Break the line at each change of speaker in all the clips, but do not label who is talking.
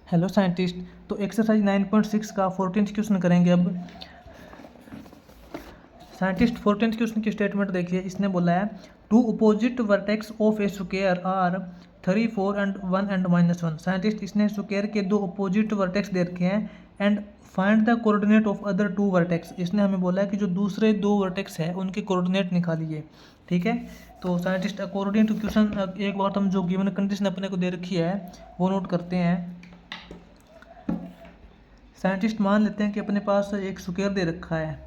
Hello scientist. तो exercise 9.6 का 14th question करेंगे अब। साइंटिस्ट 14th क्वेश्चन की स्टेटमेंट देखिए। इसने बोला है two opposite vertex of a square are 3, 4 and 1 and -1। Scientist इसने स्क्वायर के दो अपोजिट वर्टेक्स दे रखे हैं and find the coordinate of other two vertex. इसने हमें बोला है कि जो दूसरे दो वर्टेक्स है उनके कोऑर्डिनेट निकालिए। ठीक है, तो साइंटिस्ट अकॉर्डिंग टू क्वेश्चन एक बार हम जो गिवन कंडीशन अपने को दे रखी है वो नोट करते हैं। साइंटिस्ट मान लेते हैं कि अपने पास एक स्क्वायर दे रखा है।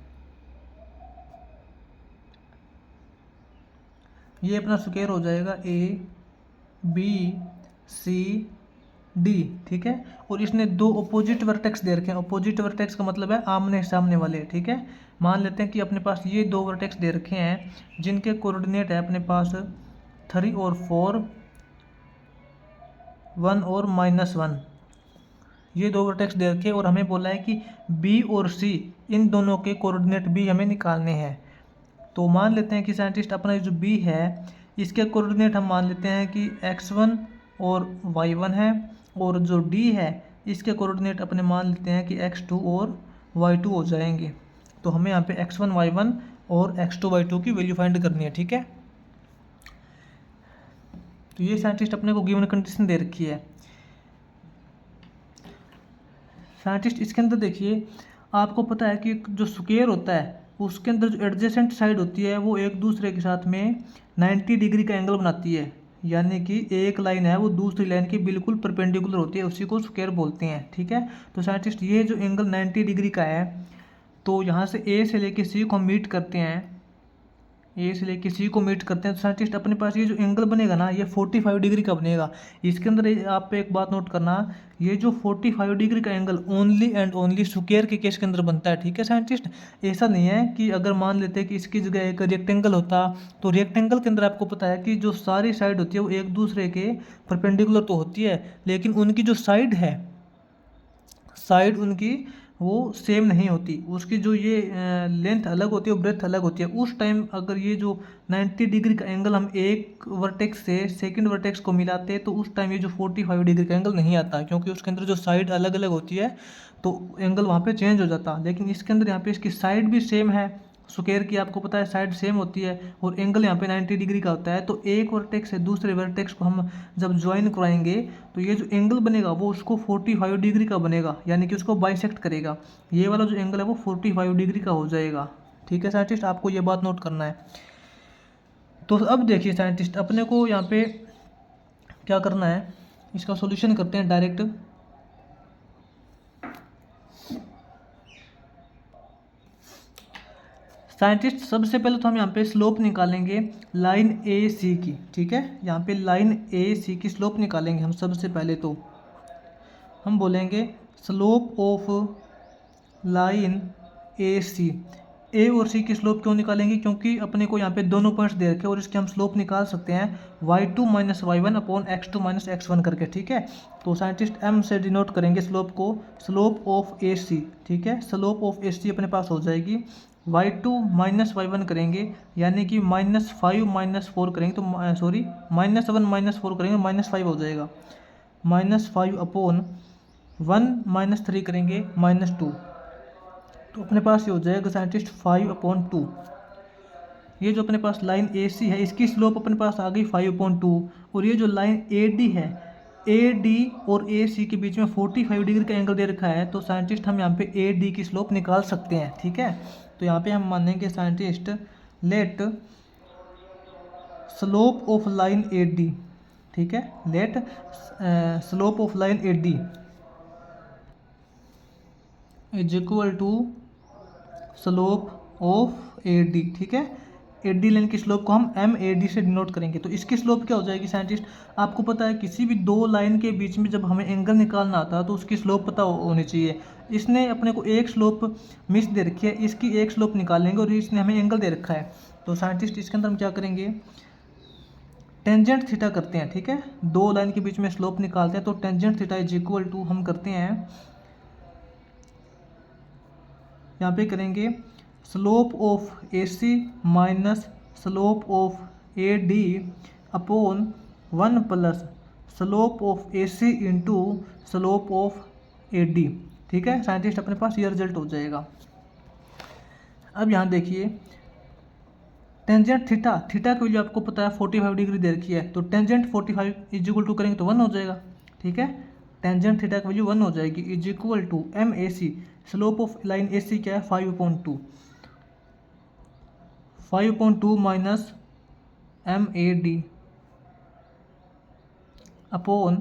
ये अपना स्क्वायर हो जाएगा ABCD। ठीक है, और इसने दो अपोजिट वर्टेक्स दे रखे हैं। अपोजिट वर्टेक्स का मतलब है आमने सामने वाले। ठीक है, मान लेते हैं कि अपने पास ये दो वर्टेक्स दे रखे हैं जिनके कोऑर्डिनेट है अपने पास 3 और 4, 1 और -1। ये दो वर्टेक्स दे रखे और हमें बोला है कि B और C इन दोनों के कोऑर्डिनेट भी हमें निकालने हैं। तो मान लेते हैं कि साइंटिस्ट अपना जो B है इसके कोऑर्डिनेट हम मान लेते हैं कि x1 और y1 है, और जो D है इसके कोऑर्डिनेट अपने मान लेते हैं कि x2 और y2 हो जाएंगे। तो हमें यहाँ पे x1 y1 और x2 y2 की वैल्यू फाइंड करनी है। ठीक है, तो ये साइंटिस्ट अपने को गिवन कंडीशन दे रखी है। साइंटिस्ट इसके अंदर देखिए, आपको पता है कि जो स्क्वायर होता है उसके अंदर जो एडजेसेंट साइड होती है वो एक दूसरे के साथ में 90 डिग्री का एंगल बनाती है। यानी कि एक लाइन है वो दूसरी लाइन के बिल्कुल परपेंडिकुलर होती है, उसी को स्क्वायर बोलते हैं। ठीक है, तो साइंटिस्ट ये जो एंगल 90 डिग्री का है, तो यहाँ से ए से लेके सी को मीट करते हैं, ए से लेके सी को मीट करते हैं, तो साइंटिस्ट अपने पास ये जो एंगल बनेगा ना ये 45 डिग्री का बनेगा। इसके अंदर आप एक बात नोट करना, ये जो 45 डिग्री का angle only and only square के केस के अंदर बनता है। ठीक है साइंटिस्ट, ऐसा नहीं है कि अगर मान लेते हैं कि इसकी जगह एक रेक्टेंगल होता तो रेक्टेंगल के अंदर आपको पता है कि जो सारी साइड होती है वो एक दूसरे के परपेंडिकुलर तो होती है, लेकिन उनकी जो साइड है, साइड उनकी वो सेम नहीं होती। उसकी जो ये लेंथ अलग होती है, वो ब्रेथ अलग होती है। उस टाइम अगर ये जो 90 डिग्री का एंगल हम एक वर्टेक्स से सेकंड वर्टेक्स को मिलाते हैं तो उस टाइम ये जो 45 डिग्री का एंगल नहीं आता, क्योंकि उसके अंदर जो साइड अलग अलग होती है तो एंगल वहाँ पे चेंज हो जाता। लेकिन इसके अंदर यहाँ पे इसकी साइड भी सेम है, स्क्वायर की आपको पता है साइड सेम होती है, और एंगल यहाँ पे 90 डिग्री का होता है। तो एक वर्टेक्स से दूसरे वर्टेक्स को हम जब ज्वाइन कराएंगे तो ये जो एंगल बनेगा वो उसको 45 डिग्री का बनेगा, यानी कि उसको बाइसेक्ट करेगा। ये वाला जो एंगल है वो 45 डिग्री का हो जाएगा। ठीक है साइंटिस्ट, आपको ये बात नोट करना है। तो अब देखिए साइंटिस्ट, अपने को यहाँ पे क्या करना है, इसका सोल्यूशन करते हैं डायरेक्ट। साइंटिस्ट सबसे पहले तो हम यहाँ पे स्लोप निकालेंगे लाइन ए सी की। ठीक है, यहाँ पे लाइन ए सी की स्लोप निकालेंगे हम सबसे पहले। तो हम बोलेंगे स्लोप ऑफ लाइन ए सी। ए और सी की स्लोप क्यों निकालेंगे, क्योंकि अपने को यहाँ पे दोनों पॉइंट्स दे रखे हैं और इसके हम स्लोप निकाल सकते हैं y2 - y1 upon x2 - x1 करके। ठीक है, तो साइंटिस्ट m से डिनोट करेंगे स्लोप को, स्लोप ऑफ ए सी। ठीक है, स्लोप ऑफ ए सी अपने पास हो जाएगी y2 - y1 करेंगे, यानी कि -5 - 4 करेंगे तो सॉरी -1 - 4 करेंगे -5 हो जाएगा। -5 अपॉन 1 - 3 करेंगे -2, तो अपने पास ये हो जाएगा साइंटिस्ट 5/2। ये जो अपने पास लाइन ए सी है इसकी स्लोप अपने पास आ गई 5/2, और ये जो लाइन ए डी है, ए डी और ए सी के बीच में 45 डिग्री का एंगल दे रखा है, तो साइंटिस्ट हम यहाँ पे ए डी की स्लोप निकाल सकते हैं। ठीक है, तो यहाँ पे हम मानेंगे scientist let slope of line A D. ठीक है, let slope of line A D is equal to slope of A D. ठीक है, ए डी लाइन की स्लोप को हम एम ए डी से डिनोट करेंगे। तो इसकी स्लोप क्या हो जाएगी साइंटिस्ट, आपको पता है किसी भी दो लाइन के बीच में जब हमें एंगल निकालना आता है तो उसकी स्लोप पता होनी चाहिए। इसने अपने को एक स्लोप मिस दे रखी है, इसकी एक स्लोप निकालेंगे, और इसने हमें एंगल दे रखा है। तो साइंटिस्ट इसके अंदर हम क्या करेंगे, टेंजेंट थीटा करते हैं। ठीक है, दो लाइन के बीच में स्लोप निकालते हैं, तो tangent theta is equal to हम करते हैं यहाँ पे करेंगे slope of A C minus slope of A D upon 1 + slope of A C into slope of A D. ठीक है साइंटिस्ट, अपने पास ये रिजल्ट हो जाएगा। अब यहाँ देखिए टेंजेंट थीटा, थीटा की वैल्यू आपको पता है 45 डिग्री दे रखी है, तो टेंजेंट 45 इज इक्वल टू करेंगे तो 1 हो जाएगा। ठीक है, टेंजेंट थीटा की वैल्यू 1 हो जाएगी, is equal to M A C, slope of line A C क्या है 5/2, 5/2 minus M A D upon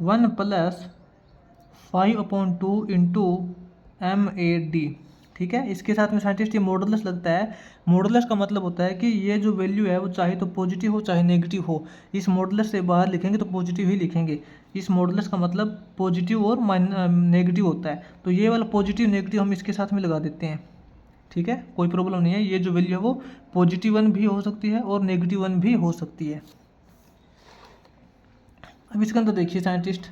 1 plus 5/2 into M A D. ठीक है, इसके साथ में साइंटिस्ट ये मॉडुलस लगता है। मॉडुलस का मतलब होता है कि ये जो वैल्यू है वो चाहे तो पॉजिटिव हो चाहे नेगेटिव हो, इस मॉडुलस से बाहर लिखेंगे तो पॉजिटिव ही लिखेंगे। इस मॉडुलस का मतलब पॉजिटिव और नेगेटिव होता है, तो ये वाला पॉजिटिव नेगेटिव हम इसके साथ में लगा देते हैं। ठीक है, कोई प्रॉब्लम नहीं है, ये जो वैल्यू है वो +1 भी हो सकती है और -1 भी हो सकती है। अब इसके अंदर देखिए साइंटिस्ट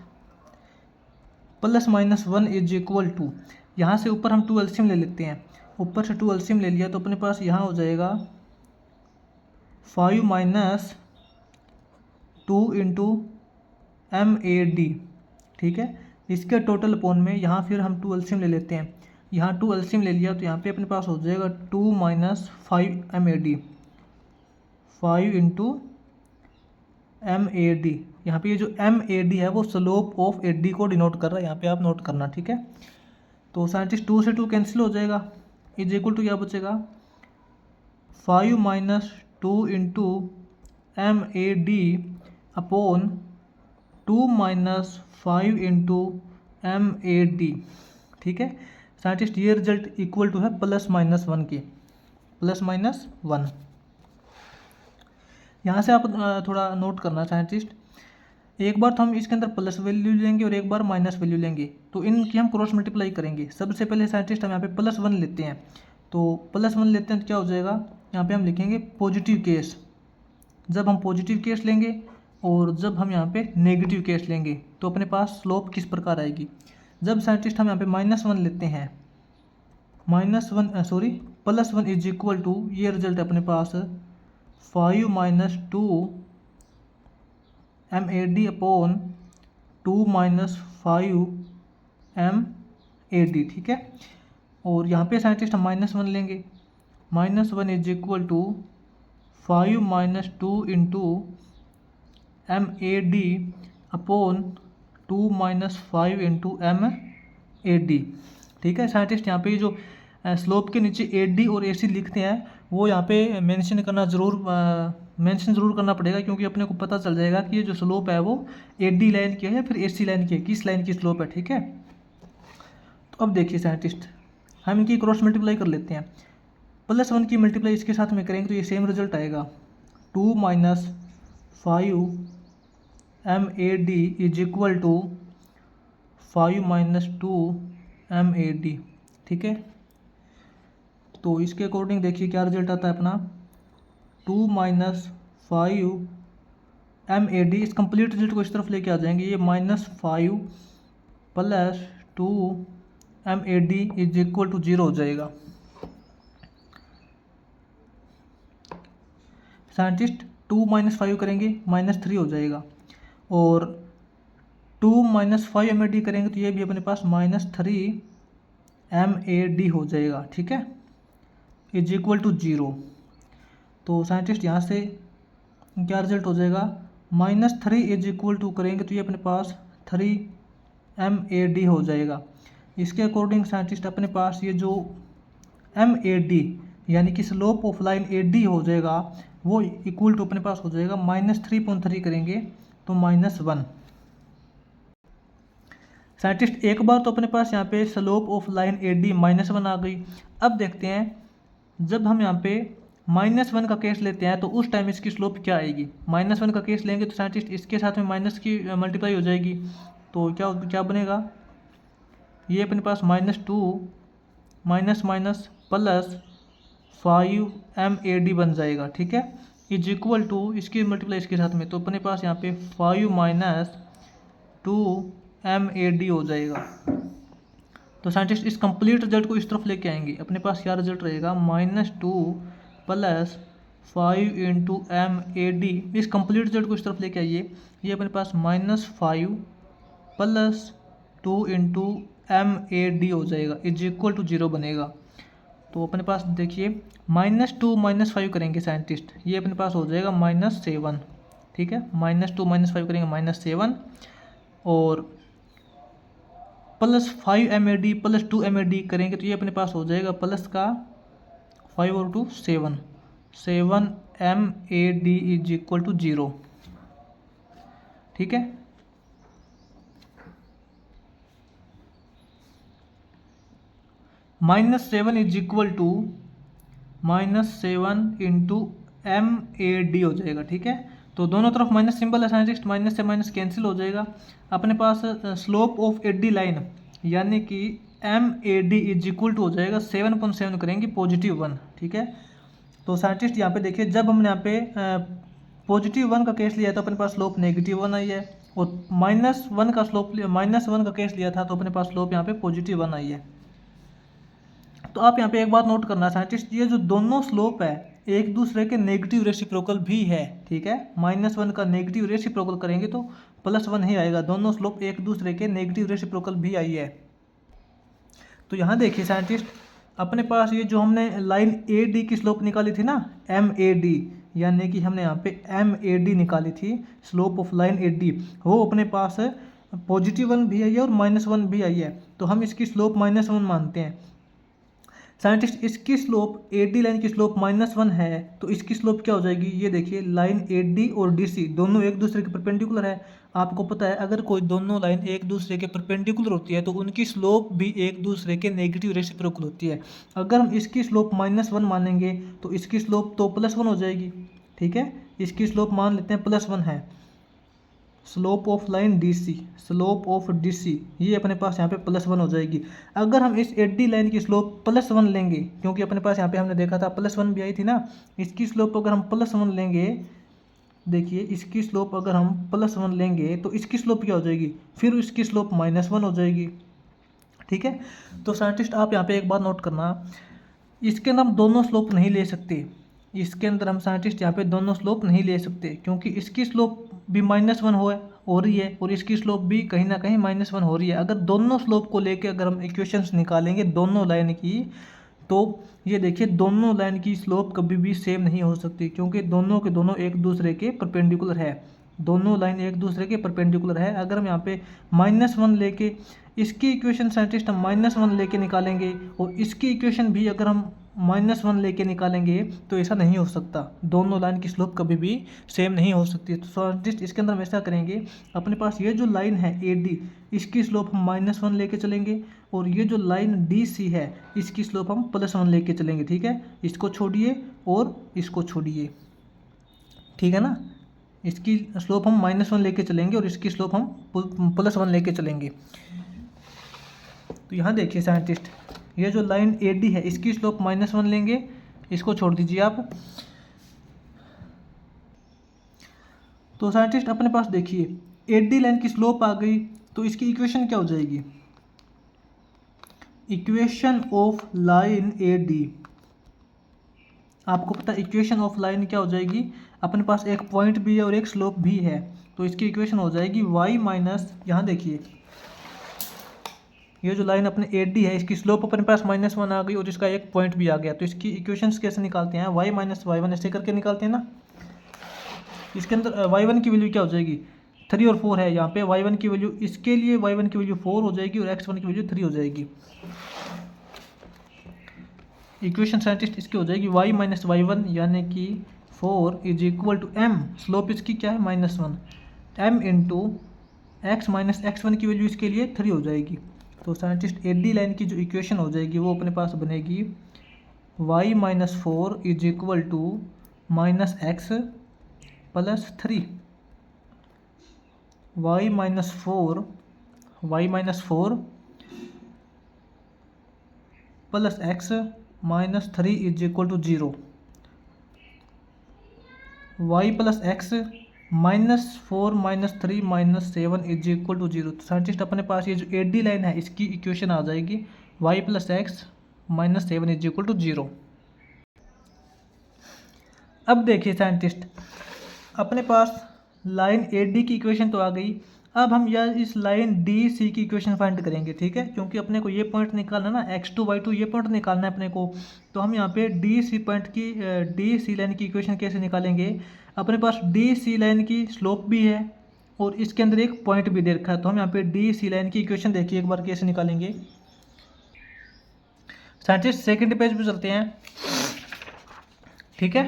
+-1 इज इक्वल टू, यहाँ से ऊपर हम 2 एलसीएम ले लेते हैं, ऊपर से 2 एलसीएम ले लिया तो अपने पास यहाँ हो जाएगा 5 - 2 इंटू एम ए डी। ठीक है, इसके टोटल अपॉन में यहाँ फिर हम 2 एलसीएम ले लेते हैं, यहाँ 2 एलसीएम ले लिया तो यहाँ पे अपने पास हो जाएगा 2 - 5 M A D, 5 into M A D. यहाँ पे ये जो एम ए डी है वो स्लोप ऑफ ए डी को डिनोट कर रहा है, यहाँ पे आप नोट करना। ठीक है, तो साइंटिस्ट 2 से 2 कैंसिल हो जाएगा, इज इक्वल टू क्या बचेगा 5 - 2 into M A D upon 2 - 5 into M A D. ठीक है साइंटिस्ट, ये रिजल्ट इक्वल टू है +-1 के, +-1। यहाँ से आप थोड़ा नोट करना साइंटिस्ट, एक बार तो हम इसके अंदर प्लस वैल्यू लेंगे और एक बार माइनस वैल्यू लेंगे, तो इनकी हम क्रॉस मल्टीप्लाई करेंगे। सबसे पहले साइंटिस्ट हम यहाँ पे +1 लेते हैं, तो +1 लेते हैं तो क्या हो जाएगा, यहाँ पे हम लिखेंगे पॉजिटिव केस। जब हम पॉजिटिव केस लेंगे और जब हम यहाँ पे नेगेटिव केस लेंगे तो अपने पास स्लोप किस प्रकार आएगी। जब साइंटिस्ट हम यहाँ पे -1 लेते हैं, +1 इज इक्वल टू, ये रिजल्ट अपने पास 5 - 2 M A D upon 2 - 5 M A D. ठीक है, और यहाँ पे साइंटिस्ट हम -1 लेंगे, -1 is equal to 5 - 2 into M A D upon 2 - 5 into M A D. ठीक है साइंटिस्ट, यहाँ पे जो स्लोप के नीचे ए डी और ए सी लिखते हैं वो यहाँ पे मेंशन ज़रूर करना पड़ेगा, क्योंकि अपने को पता चल जाएगा कि ये जो स्लोप है वो ए डी लाइन की है या फिर ए सी लाइन की है, किस लाइन की स्लोप है। ठीक है, तो अब देखिए साइंटिस्ट हम इनकी क्रॉस मल्टीप्लाई कर लेते हैं, +1 की मल्टीप्लाई इसके साथ में करेंगे तो ये सेम रिजल्ट आएगा, 2 - 5 M A D is equal to 5 - 2 M A D. ठीक है, तो इसके अकॉर्डिंग देखिए क्या रिजल्ट आता है अपना, 2 - 5 एम ए डी। इस कंप्लीट रिजल्ट को इस तरफ लेके आ जाएंगे, ये -5 + 2 M A D is equal to 0 हो जाएगा। साइंटिस्ट 2 - 5 करेंगे -3 हो जाएगा, और 2 - 5 एम ए डी करेंगे तो ये भी अपने पास -3 एम ए डी हो जाएगा। ठीक है, इज इक्वल टू 0। तो साइंटिस्ट यहाँ से क्या रिजल्ट हो जाएगा, -3 इज इक्वल टू करेंगे तो ये अपने पास 3 एम ए डी हो जाएगा। इसके अकॉर्डिंग साइंटिस्ट अपने पास ये जो एम ए डी यानी कि slope of line A D हो जाएगा वो इक्वल टू अपने पास हो जाएगा -3.3 करेंगे तो -1। साइंटिस्ट एक बार तो अपने पास यहाँ पे slope of line A D -1 आ गई। अब देखते हैं जब हम यहाँ पे -1 का केस लेते हैं तो उस टाइम इसकी स्लोप क्या आएगी। -1 का केस लेंगे तो साइंटिस्ट इसके साथ में माइनस की मल्टीप्लाई हो जाएगी, तो क्या बनेगा, ये अपने पास -2 minus plus 5 M A D बन जाएगा। ठीक है, इज इक्वल टू इसकी मल्टीप्लाई इसके साथ में, तो अपने पास यहाँ पे 5 - 2 एम ए डी हो जाएगा। तो साइंटिस्ट इस कंप्लीट रिजल्ट को इस तरफ लेके आएंगे, अपने पास क्या रिजल्ट रहेगा, -2 + 5 इंटू एम ए डी, इस कंप्लीट जेड को इस तरफ लेके आइए, ये अपने पास -5 plus 2 into M A D हो जाएगा, इज इक्वल टू 0 बनेगा। तो अपने पास देखिए -2 -5 करेंगे साइंटिस्ट, ये अपने पास हो जाएगा -7, ठीक है। -2 -5 करेंगे -7, और +5 MAD प्लस 2 MAD करेंगे तो ये अपने पास हो जाएगा प्लस का 5 और 2 7, 7 MAD इज इक्वल टू 0, ठीक है। -7 is equal to -7 into MAD हो जाएगा, ठीक है। तो दोनों तरफ माइनस सिंबल है साइंटिस्ट, माइनस से माइनस कैंसिल हो जाएगा। अपने पास स्लोप ऑफ एडी लाइन यानी कि MAD इज इक्वल टू हो जाएगा 7.7 करेंगे +1, ठीक है। तो साइंटिस्ट यहाँ पे देखिए, जब हमने यहाँ पे +1 का केस लिया तो अपने पास स्लोप -1 आई है, और -1 का स्लोप -1 का केस लिया था तो अपने पास स्लोप यहाँ पे +1 आई है। तो आप यहाँ पे एक बात नोट करना साइंटिस्ट, ये जो दोनों स्लोप है एक दूसरे के नेगेटिव रेसिप्रोकल भी है, ठीक है। -1 का नेगेटिव रेसिप्रोकल करेंगे तो +1 ही आएगा, दोनों स्लोप एक दूसरे के नेगेटिव रेसिप्रोकल भी आई है। तो यहाँ देखिए साइंटिस्ट, अपने पास ये जो हमने लाइन AD की स्लोप निकाली थी ना, MAD, यानी कि हमने यहाँ पे MAD निकाली थी, स्लोप ऑफ लाइन AD, वो अपने पास +1 भी आई है और -1 भी आई है, तो हम इसकी स्लोप -1 मानते हैं। साइंटिस्ट इसकी स्लोप AD लाइन की स्लोप -1 है, तो इसकी स्लोप क्या हो जाएगी, ये देखिए लाइन AD और DC दोनों एक दूसरे के परपेंडिकुलर है। आपको पता है अगर कोई दोनों लाइन एक दूसरे के परपेंडिकुलर होती है तो उनकी स्लोप भी एक दूसरे के नेगेटिव रेसिप्रोकल होती है। अगर हम इसकी स्लोप -1 मानेंगे तो इसकी स्लोप तो +1 हो जाएगी, ठीक है। इसकी स्लोप मान लेते हैं +1 है, slope of line DC, slope of DC ये अपने पास यहाँ पे +1 हो जाएगी। अगर हम इस AD लाइन की स्लोप +1 लेंगे, क्योंकि अपने पास यहाँ पे हमने देखा था +1 भी आई थी ना, इसकी स्लोप अगर हम +1 लेंगे, देखिए इसकी स्लोप अगर हम +1 लेंगे तो इसकी स्लोप क्या हो जाएगी, फिर इसकी स्लोप -1 हो जाएगी, ठीक है। तो साइंटिस्ट आप यहाँ पे एक बात नोट करना, इसके अंदर हम दोनों स्लोप नहीं ले सकते, इसके अंदर हम साइंटिस्ट यहाँ पे दोनों स्लोप नहीं ले सकते, क्योंकि इसकी स्लोप भी -1 हो रही है और इसकी स्लोप भी कहीं ना कहीं -1 हो रही है। अगर दोनों स्लोप को लेके अगर हम इक्वेशंस निकालेंगे दोनों लाइन की, तो ये देखिए दोनों लाइन की स्लोप कभी भी सेम नहीं हो सकती, क्योंकि दोनों के दोनों एक दूसरे के परपेंडिकुलर है, दोनों लाइन एक दूसरे के परपेंडिकुलर है। अगर हम यहाँ पे -1 लेके इसकी इक्वेशन साइंटिस्ट हम -1 लेके निकालेंगे और इसकी इक्वेशन भी अगर हम -1 लेके निकालेंगे तो ऐसा नहीं हो सकता, दोनों लाइन की स्लोप कभी भी सेम नहीं हो सकती। तो साइंटिस्ट इसके अंदर हम ऐसा करेंगे, अपने पास ये जो लाइन है AD इसकी स्लोप हम -1 लेके चलेंगे, और ये जो लाइन DC है इसकी स्लोप हम +1 लेके चलेंगे, ठीक है। इसको छोड़िए और इसको छोड़िए, ठीक है ना। इसकी स्लोप हम -1 लेके चलेंगे और इसकी स्लोप हम +1 लेके चलेंगे। तो यहाँ देखिए साइंटिस्ट, ये जो लाइन AD है इसकी स्लोप -1 लेंगे, इसको छोड़ दीजिए आप। तो साइंटिस्ट अपने पास देखिए AD लाइन की स्लोप आ गई, तो इसकी इक्वेशन क्या हो जाएगी, इक्वेशन ऑफ लाइन AD, आपको पता है इक्वेशन ऑफ लाइन क्या हो जाएगी, अपने पास एक पॉइंट भी है और एक स्लोप भी है, तो इसकी इक्वेशन हो जाएगी y माइनस, यहाँ देखिए ये जो लाइन अपने AD है इसकी स्लोप अपने पास -1 आ गई और इसका एक पॉइंट भी आ गया, तो इसकी इक्वेशंस कैसे निकालते हैं, y माइनस y1 ऐसे करके निकालते हैं ना। इसके अंदर y1 की वैल्यू क्या हो जाएगी, 3 और 4 है, यहाँ पे y1 की वैल्यू, इसके लिए y1 की वैल्यू 4 हो जाएगी और x1 की वैल्यू 3 हो जाएगी। इक्वेशन साइंटिस्ट इसकी हो जाएगी y माइनस y1 यानी कि 4 is equal to m, slope इसकी क्या है -1, m into x minus x1 की वैल्यू इसके लिए 3 हो जाएगी। तो साइंटिस्ट AD लाइन की जो इक्वेशन हो जाएगी वो अपने पास बनेगी y minus 4 is equal to -x plus 3, y minus 4 plus x minus 3 is equal to 0, y plus x -4 -3 -7 is equal to 0। तो साइंटिस्ट अपने पास ये जो AD लाइन है इसकी इक्वेशन आ जाएगी y plus x -7 is equal to 0। अब देखिए साइंटिस्ट, अपने पास लाइन ए डी की इक्वेशन तो आ गई। अब हम यह इस लाइन डी सी की इक्वेशन फाइंड करेंगे, ठीक है, क्योंकि अपने को ये पॉइंट निकालना ना, x2 y2 ये पॉइंट निकालना है अपने को। तो हम यहाँ पे डी सी पॉइंट की डी सी लाइन की इक्वेशन कैसे निकालेंगे। अपने पास डी सी लाइन की स्लोप भी है और इसके अंदर एक पॉइंट भी दे रखा है। तो हम यहाँ पे डी सी लाइन की इक्वेशन देखिए एक बार कैसे निकालेंगे। साइंटिस्ट सेकेंड पेज पे चलते हैं, ठीक है।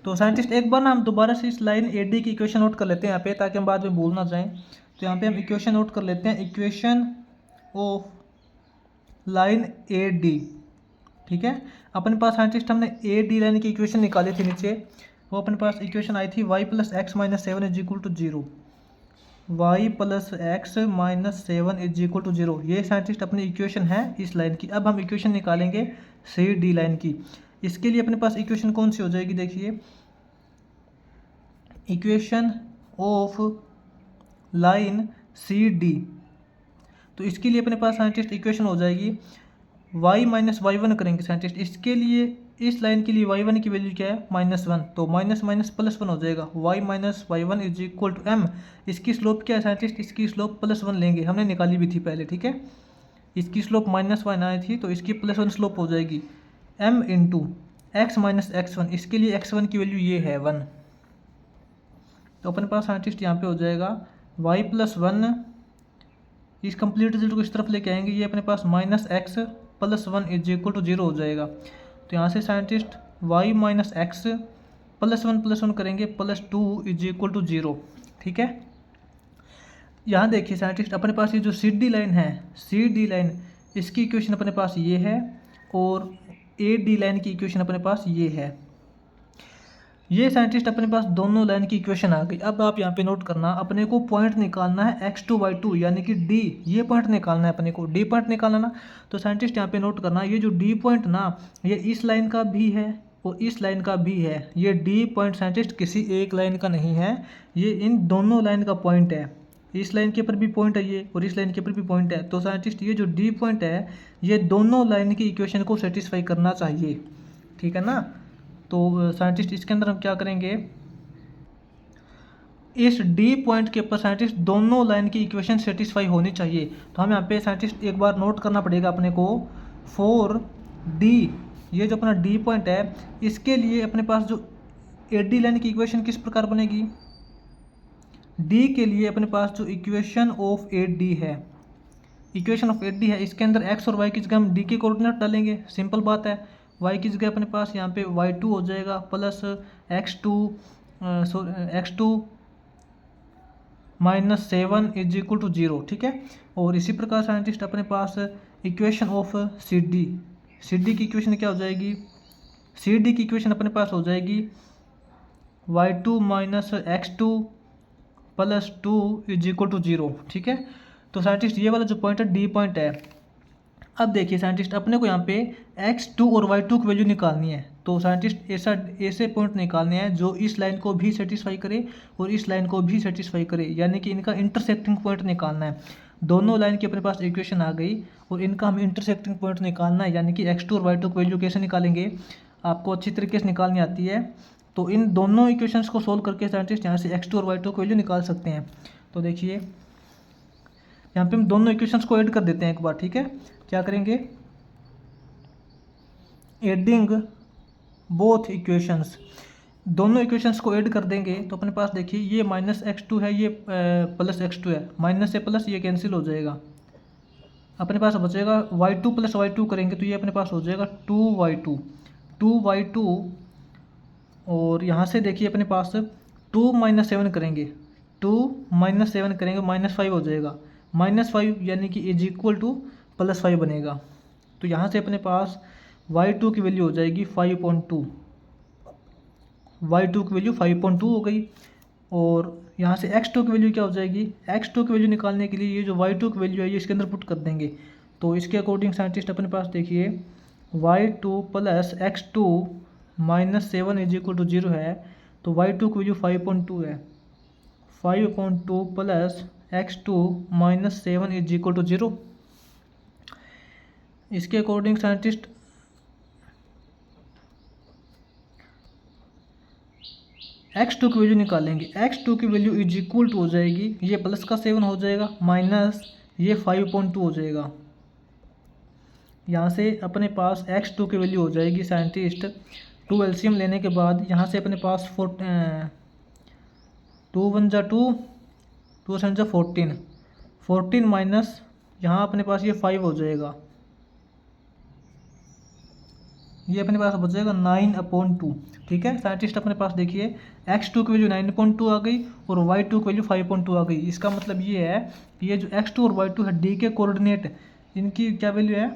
तो साइंटिस्ट एक बार ना हम दोबारा से इस लाइन ए डी की इक्वेशन नोट कर लेते हैं यहाँ पे, ताकि हम बाद में भूल ना जाएं। तो यहाँ पे हम इक्वेशन नोट कर लेते हैं, equation of line A D, ठीक है। अपने पास साइंटिस्ट हमने ए डी लाइन की इक्वेशन निकाली थी नीचे, वो अपने पास इक्वेशन आई थी y + x - 7 = 0, y + x - 7 = 0। ये साइंटिस्ट अपनी इक्वेशन है इस लाइन की। अब हम इक्वेशन निकालेंगे सी डी लाइन की। इसके लिए अपने पास इक्वेशन कौन सी हो जाएगी, देखिए, equation of line C D. तो इसके लिए अपने पास साइंटिस्ट इक्वेशन हो जाएगी y - y1 करेंगे साइंटिस्ट। इसके लिए इस लाइन के लिए y1 की वैल्यू क्या है, -1, तो माइनस माइनस प्लस 1 हो जाएगा, y - y1 = m। इसकी स्लोप क्या है साइंटिस्ट, इसकी स्लोप +1 लेंगे, हमने निकाली भी थी पहले, ठीक है। इसकी स्लोप -1 आई थी, तो इसकी +1 स्लोप हो जाएगी m × x - x1। इसके लिए x1 की वैल्यू ये है 1। तो अपने पास साइंटिस्ट यहाँ पे हो जाएगा y + 1, इस कंप्लीट रिजल्ट को इस तरफ लेके आएंगे, ये अपने पास -x + 1 = 0 हो जाएगा। तो यहाँ से साइंटिस्ट y - x +1 + 1 करेंगे, +2 = 0, ठीक है। यहाँ देखिए साइंटिस्ट, अपने पास ये जो सी डी लाइन है, सी डी लाइन, इसकी इक्वेशन अपने पास ये है और ए डी लाइन की इक्वेशन अपने पास ये है। ये साइंटिस्ट अपने पास दोनों लाइन की इक्वेशन आ गई। अब आप यहाँ पे नोट करना, अपने को पॉइंट निकालना है x2 y2, यानी कि d, ये पॉइंट निकालना है अपने को, d पॉइंट निकालना ना। तो साइंटिस्ट यहाँ पे नोट करना, ये जो d पॉइंट ना, ये इस लाइन का भी है और इस लाइन का भी है। ये d पॉइंट साइंटिस्ट किसी एक लाइन का नहीं है, ये इन दोनों लाइन का पॉइंट है। इस लाइन के ऊपर भी पॉइंट है ये, और इस लाइन के ऊपर भी पॉइंट है। तो साइंटिस्ट ये जो d पॉइंट है, ये दोनों लाइन की इक्वेशन को सेटिस्फाई करना चाहिए, ठीक है ना। तो साइंटिस्ट इसके अंदर हम क्या करेंगे, इस डी पॉइंट के ऊपर साइंटिस्ट दोनों लाइन की इक्वेशन सेटिस्फाई होनी चाहिए। तो हम यहाँ पे साइंटिस्ट एक बार नोट करना पड़ेगा अपने को, फॉर डी, ये जो अपना डी पॉइंट है, इसके लिए अपने पास जो ए डी लाइन की इक्वेशन किस प्रकार बनेगी। डी के लिए अपने पास जो इक्वेशन ऑफ ए डी है, इक्वेशन ऑफ ए डी है, इसके अंदर एक्स और वाई की जगह हम डी के कोऑर्डिनेट डालेंगे, सिंपल बात है। y की जगह अपने पास यहाँ पे y2 हो जाएगा प्लस x2 - 7 = 0, ठीक है। और इसी प्रकार साइंटिस्ट अपने पास इक्वेशन ऑफ सी डी की इक्वेशन क्या हो जाएगी, सी डी की इक्वेशन अपने पास हो जाएगी y2 - x2 + 2 = 0, ठीक है। तो साइंटिस्ट ये वाला जो पॉइंट है डी पॉइंट है। अब देखिए साइंटिस्ट, अपने को यहाँ पे x2 और y2 की वैल्यू निकालनी है। तो साइंटिस्ट ऐसे पॉइंट निकालने हैं जो इस लाइन को भी सेटिस्फाई करे और इस लाइन को भी सेटिस्फाई करे, यानी कि इनका इंटरसेक्टिंग पॉइंट निकालना है। दोनों लाइन की अपने पास इक्वेशन आ गई और इनका हमें इंटरसेक्टिंग पॉइंट निकालना है, यानी कि x2 और y2 की वैल्यू कैसे निकालेंगे, आपको अच्छी तरीके से निकालनी आती है। तो इन दोनों इक्वेशंस को सोल्व करके साइंटिस्ट यहाँ से x2 और y2 की वैल्यू निकाल सकते हैं। तो देखिए यहाँ पे हम दोनों इक्वेशंस को ऐड कर देते हैं एक बार, ठीक है। क्या करेंगे, एडिंग बोथ इक्वेशंस, दोनों इक्वेशंस को ऐड कर देंगे। तो अपने पास देखिए ये -x2 है, ये +x2 है, माइनस से प्लस ये कैंसिल हो जाएगा, अपने पास बचेगा y2 + y2 करेंगे तो ये अपने पास हो जाएगा 2y2, और यहाँ से देखिए अपने पास 2 - 7 करेंगे, 2 - 7 करेंगे, -5 हो जाएगा, -5 यानी कि = +5 बनेगा। तो यहाँ से अपने पास y2 की वैल्यू हो जाएगी 5.2, y2 की वैल्यू 5.2 हो गई। और यहाँ से x2 की वैल्यू क्या हो जाएगी, x2 की वैल्यू निकालने के लिए ये जो y2 की वैल्यू है ये इसके अंदर पुट कर देंगे। तो इसके अकॉर्डिंग साइंटिस्ट अपने पास देखिए y2 + x2 - 7 = 0 है। तो y2 की वैल्यू 5.2 है, 5.2 + x2 - 7 = 0। इसके अकॉर्डिंग साइंटिस्ट x2 की वैल्यू निकालेंगे। x2 की वैल्यू इज इक्वल टू हो जाएगी, ये प्लस का 7 हो जाएगा माइनस ये 5.2 हो जाएगा। यहाँ से अपने पास x2 की वैल्यू हो जाएगी साइंटिस्ट 2 एलसीएम लेने के बाद यहाँ से अपने पास 2 वन जा 2, 2 सेवन जा 14, 14 माइनस यहाँ अपने पास ये 5 हो जाएगा, ये अपने पास बचेगा 9/2। ठीक है साइंटिस्ट, अपने पास देखिए x2 की वैल्यू 9.2 आ गई और y2 की वैल्यू 5.2 आ गई। इसका मतलब ये है कि ये जो x2 और y2 है डी के कोऑर्डिनेट, इनकी क्या वैल्यू है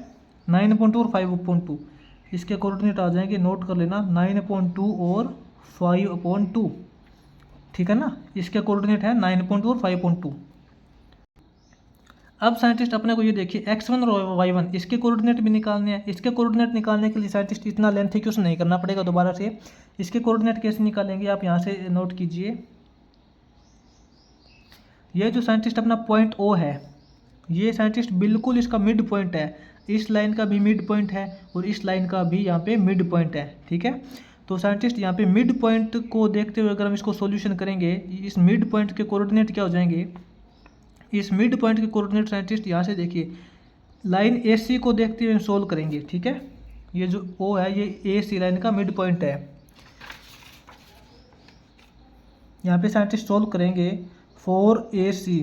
9.2 और 5.2। इसके कोऑर्डिनेट आ जाएंगे, नोट कर लेना 9.2 और 5.2। ठीक है ना, इसके कोऑर्डिनेट है 9.2 और 5.2। अब साइंटिस्ट अपने को ये देखिए x1 और y1 इसके कोऑर्डिनेट भी निकालने हैं। इसके कोऑर्डिनेट निकालने के लिए साइंटिस्ट इतना लेंथी क्वेश्चन नहीं करना पड़ेगा दोबारा से। इसके कोऑर्डिनेट कैसे निकालेंगे आप यहाँ से नोट कीजिए। ये जो साइंटिस्ट अपना पॉइंट O है, ये साइंटिस्ट बिल्कुल इसका मिड पॉइंट है। इस लाइन का भी मिड पॉइंट है और इस लाइन का भी यहाँ पे मिड पॉइंट है। ठीक है, तो साइंटिस्ट यहाँ पे मिड पॉइंट को देखते हुए अगर हम इसको सॉल्यूशन करेंगे, इस मिड पॉइंट के कोऑर्डिनेट क्या हो जाएंगे, इस मिड पॉइंट के कोऑर्डिनेट साइंटिस्ट यहाँ से देखिए लाइन AC को देखते हुए सोल्व करेंगे। ठीक है, ये जो O है ये AC लाइन का मिड पॉइंट है। यहाँ पे साइंटिस्ट सोल्व करेंगे 4AC,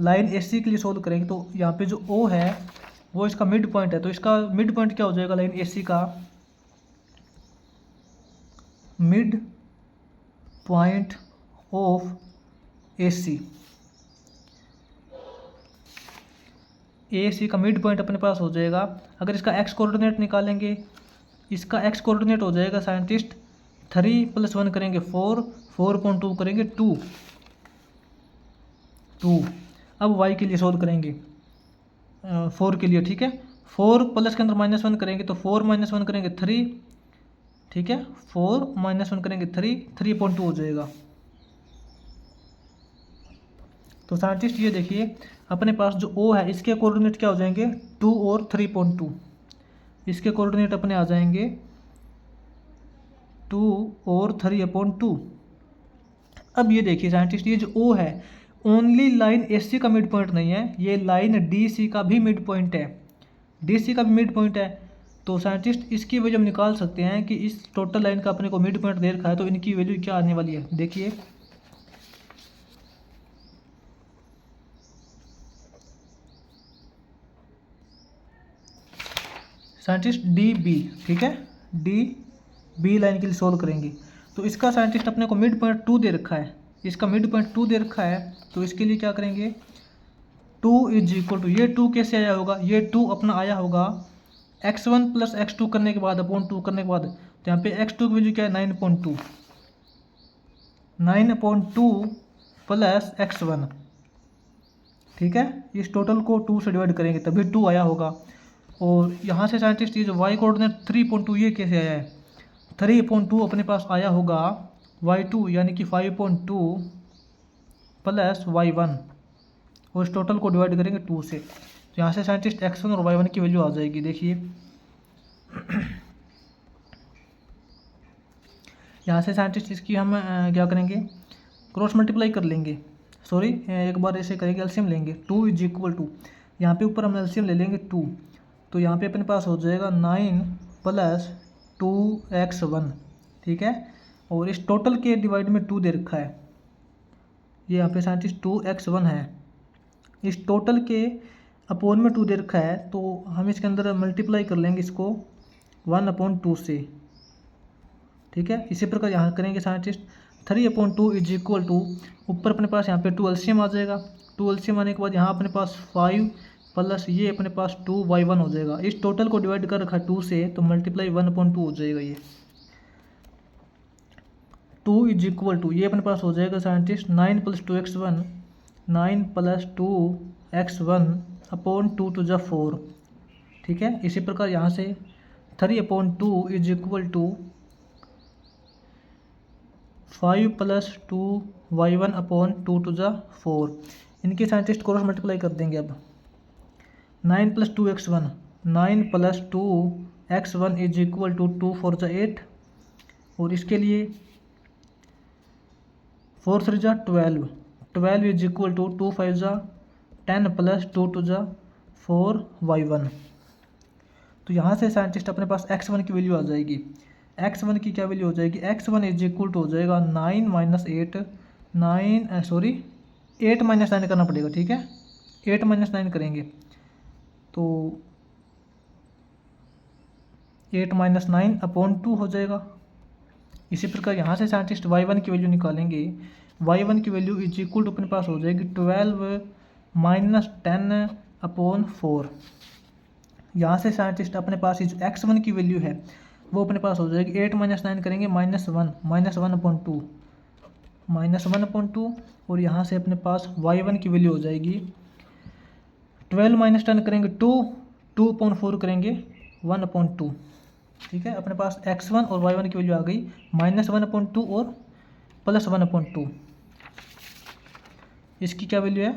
लाइन AC के लिए सोल्व करेंगे तो यहाँ पे जो O है वो इसका मिड पॉइंट है। तो इसका मिड पॉइंट क्या हो जाएगा, लाइन AC का mid point of AC, AC का मिड पॉइंट अपने पास हो जाएगा। अगर इसका x कोऑर्डिनेट निकालेंगे, इसका x कोऑर्डिनेट हो जाएगा साइंटिस्ट 3 + 1 करेंगे 4, 4.2 करेंगे 2। अब y के लिए सोल्व करेंगे 4 के लिए। ठीक है, 4 प्लस के अंदर -1 करेंगे तो 4 - 1 करेंगे 3। ठीक है, 4 - 1 करेंगे 3, 3.2 हो जाएगा। तो साइंटिस्ट ये देखिए अपने पास जो O है इसके कोऑर्डिनेट क्या हो जाएंगे 2 और 3.2, इसके कोऑर्डिनेट अपने आ जाएंगे 2 और 3/2। अब ये देखिए साइंटिस्ट ये जो O है ओनली लाइन AC का मिड पॉइंट नहीं है, ये लाइन DC का भी मिड पॉइंट है, DC का भी मिड पॉइंट है। तो साइंटिस्ट इसकी वजह हम निकाल सकते हैं कि इस टोटल लाइन का अपने को मिड पॉइंट दे रखा है तो इनकी वैल्यू क्या आने वाली है। देखिए साइंटिस्ट DB, ठीक है, DB लाइन के लिए सोल्व करेंगे तो इसका साइंटिस्ट अपने को मिड पॉइंट 2 दे रखा है, इसका मिड पॉइंट 2 दे रखा है। तो इसके लिए क्या करेंगे 2 = ये 2 कैसे आया होगा, ये 2 अपना आया होगा x1 + x2 करने के बाद अपॉन 2 करने के बाद। तो यहाँ पे x2 की वैल्यू क्या है 9.2, 9.2 + x1। ठीक है, इस टोटल को 2 से डिवाइड करेंगे तभी 2 आया होगा। और यहाँ से साइंटिस्ट ये जो y कोऑर्डिनेट 3.2 ये कैसे आया है, 3.2 अपने पास आया होगा y2 यानी कि 5.2 + y1 और इस टोटल को डिवाइड करेंगे 2 से। तो यहाँ से साइंटिस्ट x1 और y1 की वैल्यू आ जाएगी। देखिए यहाँ से साइंटिस्ट इसकी हम क्या करेंगे क्रॉस मल्टीप्लाई कर लेंगे, सॉरी एक बार ऐसे करेंगे एलसीएम लेंगे 2 = यहाँ पे ऊपर हम एलसीएम ले लेंगे 2, तो यहाँ पे अपने पास हो जाएगा 9 + 2x1। ठीक है, और इस टोटल के डिवाइड में 2 दे रखा है, ये यहाँ पे साइंटिस्ट 2x1 है, इस टोटल के अपॉन में 2 दे रखा है तो हम इसके अंदर मल्टीप्लाई कर लेंगे इसको 1/2 से। ठीक है, इसी प्रकार यहाँ करेंगे साइंटिस्ट 3/2 = ऊपर अपने पास यहाँ पे 2 एलसीएम आ जाएगा, 2 एलसीएम आने के बाद यहाँ अपने पास 5 प्लस ये अपने पास 2y1 हो जाएगा। इस टोटल को डिवाइड कर रखा 2 से तो मल्टीप्लाई 1/2 हो जाएगा। ये 2 = ये अपने पास हो जाएगा साइंटिस्ट 9 + 2x1, 9 + 2x1 अपॉन 2 × 4। ठीक है, इसी प्रकार यहाँ से 3/2 = 5 + 2y1 अपॉन 2 × 4। इनके साइंटिस्ट क्रॉस मल्टीप्लाई कर देंगे। अब 9 + 2x1, 9 + 2x1 = 2 × 4 = 8 और इसके लिए 4 3 जा 12, 12 इज इक्वल टू 2 5 जा 10 प्लस 2 2 जा 4y1। तो यहाँ से साइंटिस्ट अपने पास x1 की वैल्यू आ जाएगी। x1 की क्या वैल्यू हो जाएगी, x1 इज इक्वल टू हो जाएगा 9 माइनस 8, 8 माइनस 9 करना पड़ेगा, ठीक है, 8 माइनस 9 करेंगे तो 8 माइनस 9 अपॉन 2 हो जाएगा। इसी प्रकार यहाँ से साइंटिस्ट y1 की वैल्यू निकालेंगे। y1 की वैल्यू इज इक्वल टू अपने पास हो जाएगी 12 माइनस 10 अपॉन 4। यहाँ से साइंटिस्ट अपने पास जो x1 की वैल्यू है वो अपने पास हो जाएगी 8 माइनस 9 करेंगे -1 अपॉन 2, -1 अपॉन 2। और यहाँ से अपने पास y1 की वैल्यू हो जाएगी 12 माइनस 10 करेंगे 2 अपॉन 4 करेंगे 1 अपॉन 2, ठीक है। अपने पास x1 और y1 की वैल्यू आ गई -1 अपॉन 2 और +1 अपॉन 2। इसकी क्या वैल्यू है,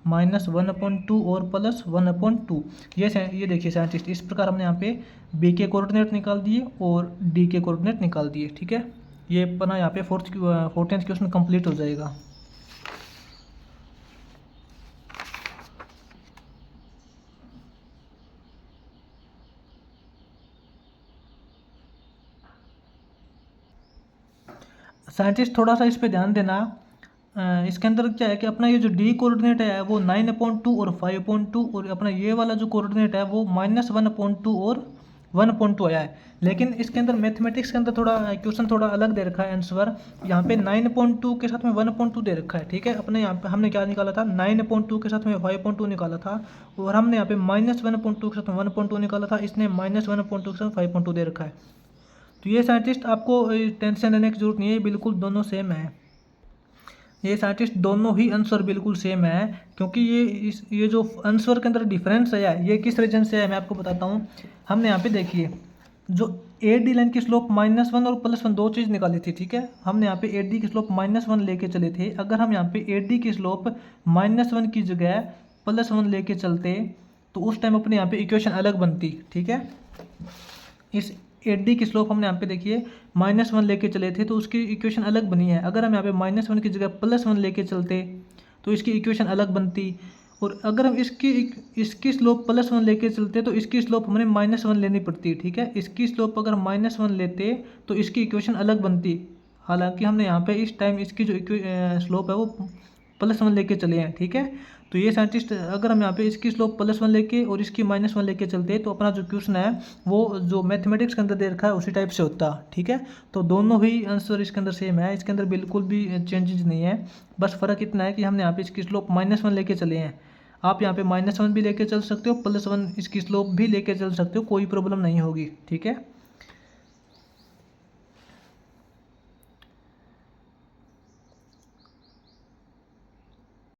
-1 अपॉन 2 और +1 अपॉन 2। ये देखिए साइंटिस्ट, इस प्रकार हमने यहाँ पे b के कोऑर्डिनेट निकाल दिए और d के कोऑर्डिनेट निकाल दिए, ठीक है। ये अपना यहाँ पे 14th क्वेश्चन कंप्लीट हो जाएगा। साइंटिस्ट थोड़ा सा इस पे ध्यान देना। इसके अंदर क्या है कि अपना ये जो डी कोऑर्डिनेट है वो 9/2 और 5/2 और अपना ये वाला जो कोऑर्डिनेट है वो -1/2 और 1/2 आया है। लेकिन इसके अंदर मैथमेटिक्स के अंदर थोड़ा क्वेश्चन थोड़ा अलग दे रखा है आंसर। यहाँ पे 9/2 के साथ में 1/2 दे रखा है, ठीक है। अपने यहाँ पे हमने क्या निकाला था, 9/2 के साथ में 5/2 निकाला था और हमने यहाँ पे -1/2 के साथ में 1/2 निकाला था। इसने -1/2 के साथ 5/2 दे रखा है। तो ये साइंटिस्ट आपको टेंशन लेने की जरूरत नहीं है, बिल्कुल दोनों सेम है। ये साइंटिस्ट दोनों ही आंसर बिल्कुल सेम है, क्योंकि ये जो आंसर के अंदर डिफरेंस है ये किस रीजन से है मैं आपको बताता हूँ। हमने यहाँ पे देखिए जो AD लाइन की स्लोप -1 और +1 दो चीज़ निकाली थी, ठीक है। हमने यहाँ पे AD की स्लोप -1 लेके चले थे। अगर हम यहाँ पे AD की स्लोप -1 की जगह +1 लेके चलते तो उस टाइम अपने यहाँ पे इक्वेशन अलग बनती, ठीक है। इस AD की स्लोप हमने यहाँ पे देखिए -1 लेके चले थे तो उसकी इक्वेशन अलग बनी है। अगर हम यहाँ पे -1 की जगह +1 लेके चलते तो इसकी इक्वेशन अलग बनती। और अगर हम इसकी स्लोप +1 लेके चलते तो इसकी स्लोप हमें -1 लेनी पड़ती, ठीक है। इसकी स्लोप अगर -1 लेते तो इसकी इक्वेशन अलग बनती। हालांकि हमने यहाँ पे इस टाइम इसकी जो स्लोप है वो +1 लेके चले हैं, ठीक है। तो ये साइंटिस्ट अगर हम यहाँ पे इसकी स्लोप +1 लेके और इसकी -1 लेके चलते तो अपना जो क्वेश्चन है वो जो मैथमेटिक्स के अंदर दे रखा है उसी टाइप से होता, ठीक है। तो दोनों ही आंसर इसके अंदर सेम है, इसके अंदर बिल्कुल भी चेंजेस नहीं है। बस फ़र्क इतना है कि हमने यहाँ पे इसकी स्लोप -1 लेके चले हैं। आप यहाँ पे -1 भी लेके चल सकते हो, +1 इसकी स्लोप भी लेके चल सकते हो, कोई प्रॉब्लम नहीं होगी, ठीक है।